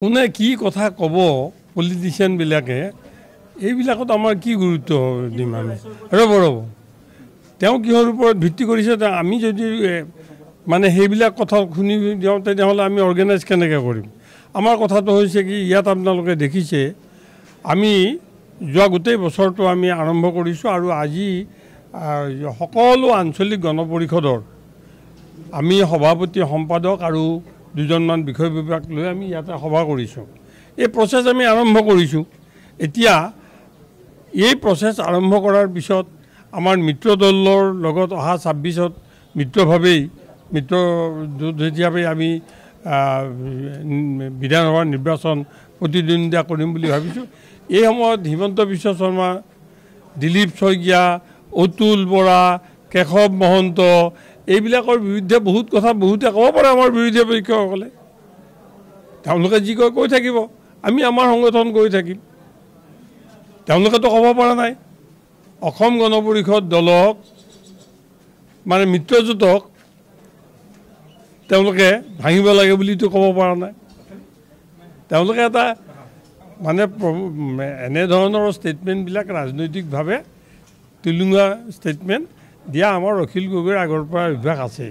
কোনে কি কথা ক'ব পলিটিচিয়ানবিলাকে এইবিলাকত আমাৰ কি গুৰুত্ব দিম আমি ৰ'ব তেওঁ কিহৰ ওপৰত ভিত্তি কৰিছে আমি যদি মানে সেইবিলাক কথা শুনি যাওঁ তেতিয়াহ'লে আমি অৰ্গেনাইজ কেনেকৈ কৰিম আমাৰ কথাটো হৈছে কি ইয়াত আপোনালোকে দেখিছে আমি যোৱা গোটেই বছৰটো আমি আৰম্ভ কৰিছোঁ আৰু আজি সকলো আঞ্চলিক গণপৰিষদৰ আমি সভাপতি সম্পাদক আৰু দুজনমান বিষয় বিভাগ লৈ আমি ইয়াতে সভা কৰিছোঁ এই প্ৰচেছ আমি আৰম্ভ কৰিছোঁ এতিয়া এই প্ৰচেছ আৰম্ভ কৰাৰ পিছত আমাৰ মিত্ৰ দলৰ লগত অহা 26ত মিত্ৰভাৱেই আমি বিধানসভাৰ নিৰ্বাচন প্ৰতিদ্বন্দ্বিতা কৰিম বুলি ভাবিছোঁ এই সময়ত হিমন্ত বিশ্ব শৰ্মা দিলীপ শইকীয়া অতুল বৰা কেশৱ মহন্ত এইবিলাকৰ বিৰুদ্ধে বহুত কথা বহুতে ক'ব পাৰে আমাৰ বিৰোধী পক্ষসকলে তেওঁলোকে যি কৈ থাকিব আমি আমাৰ সংগঠন কৰি থাকিম তেওঁলোকেতো ক'ব পৰা নাই অসম গণ পৰিষদ দলক মানে মিত্ৰজোঁটক তেওঁলোকে ভাঙিব লাগে বুলিতো ক'ব পৰা নাই তেওঁলোকে এটা মানে এনেধৰণৰ ষ্টেটমেণ্টবিলাক ৰাজনৈতিকভাৱে তুলুঙা ষ্টেটমেণ্ট দিয়া আমাৰ অখিল গগৈৰ আগৰ পৰা অভ্যাস আছে